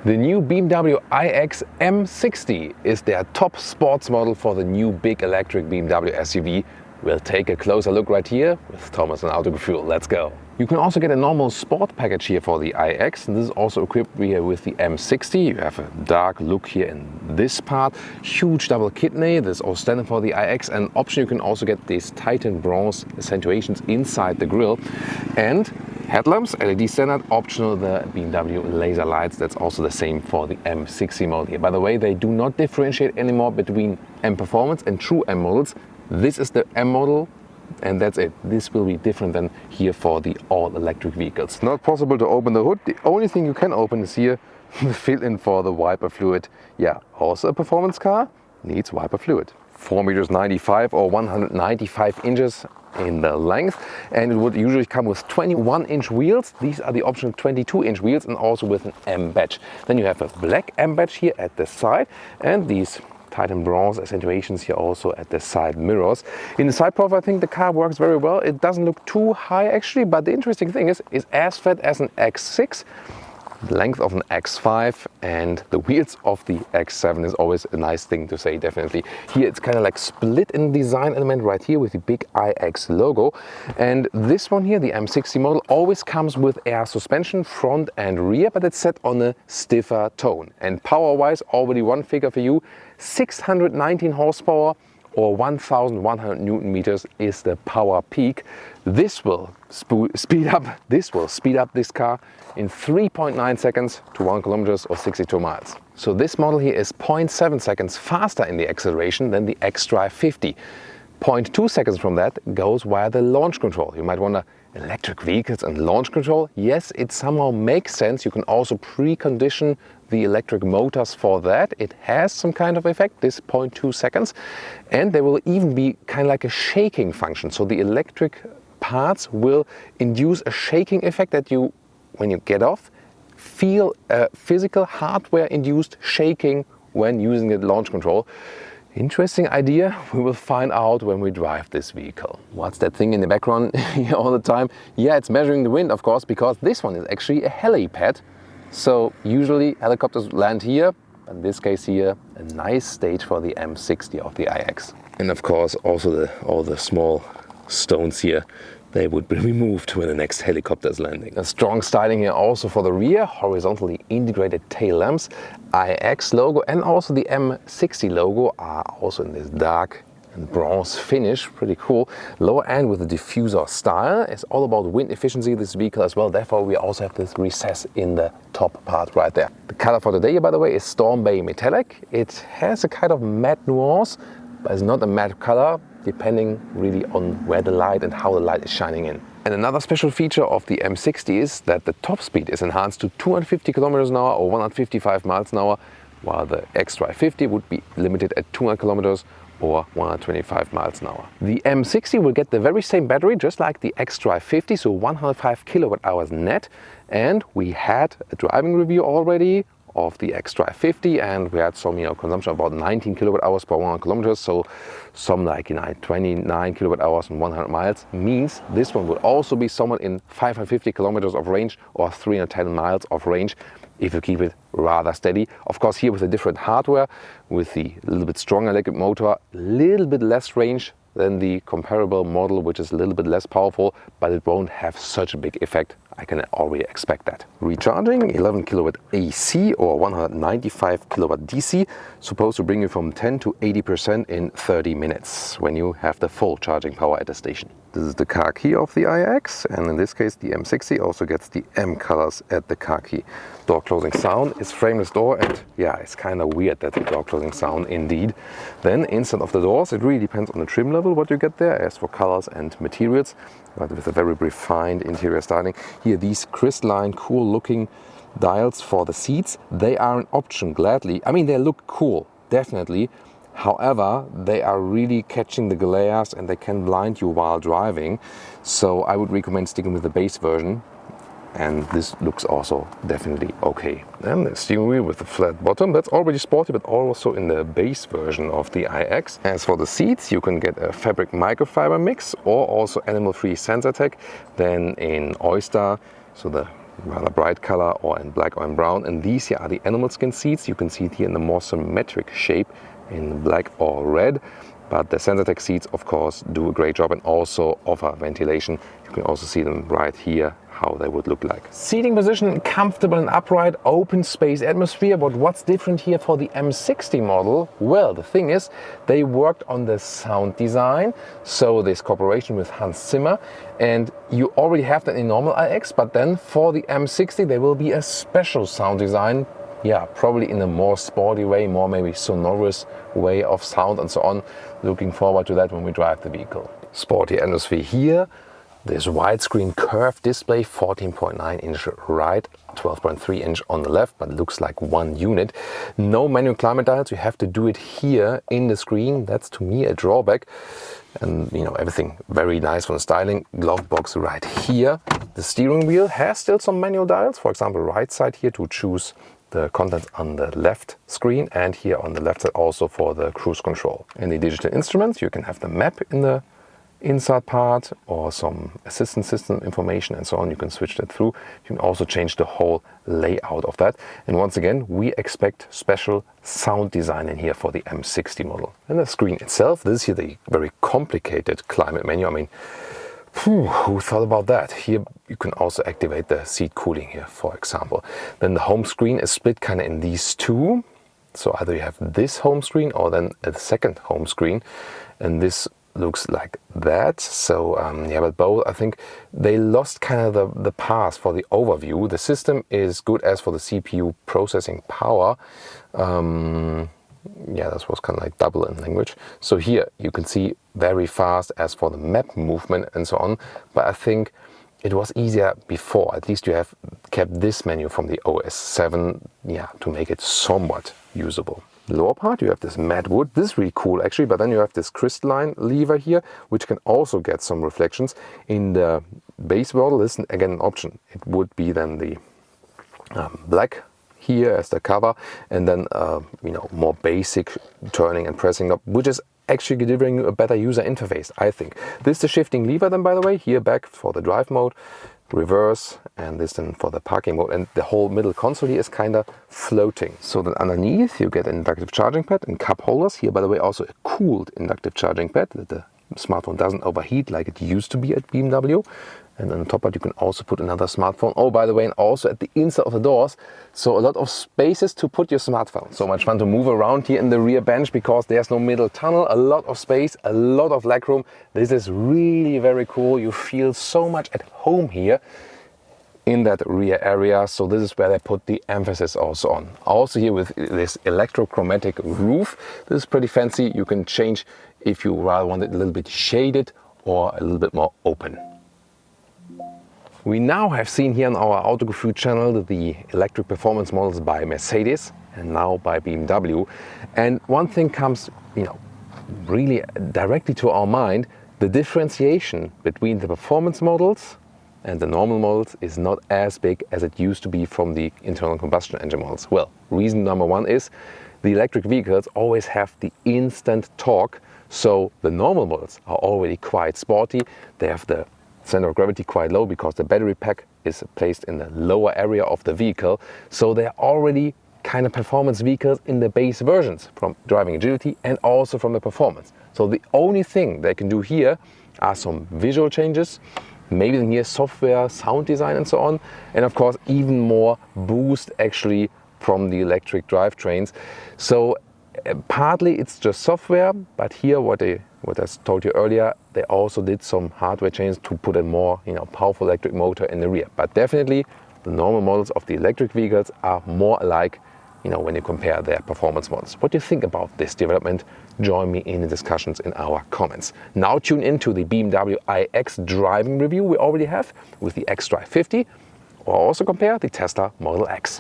The new BMW iX M60 is their top sports model for the new big electric BMW SUV. We'll take a closer look right here with Thomas and Autogefuehl. Let's go. You can also get a normal sport package here for the iX, and this is also equipped here with the M60. You have a dark look here in this part, huge double kidney. This is all standard for the iX, and option you can also get these Titan bronze accentuations inside the grille. And headlamps, LED standard, optional the BMW laser lights. That's also the same for the M60 model here. By the way, they do not differentiate anymore between M Performance and true M models. This is the M model, and that's it. This will be different than here for the all-electric vehicles. Not possible to open the hood. The only thing you can open is here the fill-in for the wiper fluid. Yeah, also a performance car needs wiper fluid. 4,95 m or 195 inches in the length, and it would usually come with 21-inch wheels. These are the optional 22-inch wheels, and also with an M badge. Then you have a black M badge here at the side, and these Titan bronze accentuations here also at the side mirrors. In the side profile, I think the car works very well. It doesn't look too high actually, but the interesting thing is as fat as an X6, the length of an X5, and the wheels of the X7 is always a nice thing to say, definitely. Here it's kind of like split in design element right here with the big iX logo. And this one here, the M60 model, always comes with air suspension, front and rear, but it's set on a stiffer tone. And power-wise, already one figure for you, 619 horsepower or 1,100 Newton meters is the power peak. This will speed up this car in 3.9 seconds to 1 kilometers or 62 miles. So this model here is 0.7 seconds faster in the acceleration than the xDrive 50. 0.2 seconds from that goes via the launch control. You might wonder, electric vehicles and launch control? Yes, it somehow makes sense. You can also precondition the electric motors for that. It has some kind of effect, this 0.2 seconds. And there will even be kind of like a shaking function. So the electric parts will induce a shaking effect that you, when you get off, feel a physical hardware-induced shaking when using the launch control. Interesting idea. We will find out when we drive this vehicle. What's that thing in the background here all the time? Yeah, it's measuring the wind, of course, because this one is actually a helipad. So usually helicopters land here, but in this case here, a nice stage for the M60 of the iX. And of course also all the small stones here, they would be removed when the next helicopter is landing. A strong styling here also for the rear, horizontally integrated tail lamps, iX logo, and also the M60 logo are also in this dark and bronze finish, pretty cool. Lower end with the diffuser style. It's all about wind efficiency, this vehicle as well. Therefore, we also have this recess in the top part right there. The color for today, by the way, is Storm Bay Metallic. It has a kind of matte nuance, but it's not a matte color, depending really on where the light and how the light is shining in. And another special feature of the M60 is that the top speed is enhanced to 250 kilometers an hour or 155 miles an hour, while the xDrive 50 would be limited at 200 kilometers or 125 miles an hour. The M60 will get the very same battery, just like the xDrive 50, so 105 kilowatt hours net. And we had a driving review already of the xDrive 50, and we had some consumption about 19 kilowatt hours per 100 kilometers, so some like 29 kilowatt hours and 100 miles means this one would also be somewhere in 550 kilometers of range or 310 miles of range if you keep it rather steady. Of course, here with a different hardware, with the little bit stronger electric motor, a little bit less range than the comparable model, which is a little bit less powerful, but it won't have such a big effect. I can already expect that. Recharging, 11 kilowatt AC or 195 kilowatt DC, supposed to bring you from 10 to 80% in 30 minutes when you have the full charging power at the station. This is the car key of the iX, and in this case the M60 also gets the M colors at the car key. Door closing sound is frameless door, and yeah, it's kind of weird that the door closing sound indeed. Then inside of the doors, it really depends on the trim level what you get there, as for colors and materials, but with a very refined interior styling. Here these crystalline, cool looking dials for the seats, they are an option, gladly. I mean, they look cool, definitely. However, they are really catching the glares and they can blind you while driving. So I would recommend sticking with the base version. And this looks also definitely okay. And the steering wheel with the flat bottom, that's already sporty, but also in the base version of the iX. As for the seats, you can get a fabric microfiber mix or also animal-free sensor tech. Then in Oyster, so the rather bright color or in black or in brown. And these here are the animal skin seats. You can see it here in the more symmetric shape in black or red. But the Sensatec seats, of course, do a great job and also offer ventilation. You can also see them right here, how they would look like. Seating position, comfortable and upright, open space atmosphere. But what's different here for the M60 model? Well, the thing is, they worked on the sound design. So this cooperation with Hans Zimmer. And you already have that in normal iX, but then for the M60, there will be a special sound design. Yeah, probably in a more sporty way, more maybe sonorous way of sound and so on. Looking forward to that when we drive the vehicle. Sporty atmosphere here. This widescreen curved display, 14.9 inch right, 12.3 inch on the left, but looks like one unit. No manual climate dials, you have to do it here in the screen. That's to me a drawback. And you know, everything very nice from the styling. Glove box right here. The steering wheel has still some manual dials, for example, right side here to choose the contents on the left screen, and here on the left side also for the cruise control. In the digital instruments, you can have the map in the inside part or some assistance system information and so on. You can switch that through. You can also change the whole layout of that. And once again, we expect special sound design in here for the M60 model. And the screen itself, this is here the very complicated climate menu. I mean, who thought about that? Here you can also activate the seat cooling here, for example. Then the home screen is split kind of in these two. So either you have this home screen or then a second home screen. And this looks like that. So yeah, but both, I think they lost kind of the path for the overview. The system is good as for the CPU processing power. Yeah, this was kind of like double in language. So here you can see very fast as for the map movement and so on. But I think it was easier before. At least you have kept this menu from the OS7, yeah, to make it somewhat usable. Lower part, you have this matte wood. This is really cool actually, but then you have this crystalline lever here, which can also get some reflections. In the base model, this is again an option. It would be then the black here as the cover, and then you know, more basic turning and pressing up, which is actually delivering you a better user interface, I think. This is the shifting lever then, by the way, here back for the drive mode, reverse, and this then for the parking mode, and the whole middle console here is kind of floating. So then underneath you get an inductive charging pad and cup holders. Here, by the way, also a cooled inductive charging pad that the smartphone doesn't overheat like it used to be at BMW. And on top of it, you can also put another smartphone. Oh, by the way, and also at the inside of the doors. So a lot of spaces to put your smartphone. So much fun to move around here in the rear bench because there's no middle tunnel. A lot of space, a lot of legroom. This is really very cool. You feel so much at home here in that rear area. So this is where they put the emphasis also on. Also here with this electrochromatic roof. This is pretty fancy. You can change if you rather want it a little bit shaded or a little bit more open. We now have seen here on our Autogefuehl channel the electric performance models by Mercedes and now by BMW. And one thing comes, you know, really directly to our mind: the differentiation between the performance models and the normal models is not as big as it used to be from the internal combustion engine models. Well, reason number one is the electric vehicles always have the instant torque. So the normal models are already quite sporty. They have the center of gravity quite low because the battery pack is placed in the lower area of the vehicle. So they're already kind of performance vehicles in the base versions, from driving agility and also from the performance. So the only thing they can do here are some visual changes, maybe then here software, sound design and so on, and of course even more boost actually from the electric drivetrains. So partly it's just software, but here what I told you earlier, they also did some hardware changes to put a more, you know, powerful electric motor in the rear. But definitely the normal models of the electric vehicles are more alike, you know, when you compare their performance models. What do you think about this development? Join me in the discussions in our comments. Now tune into the BMW iX driving review we already have with the xDrive 50, or also compare the Tesla Model X.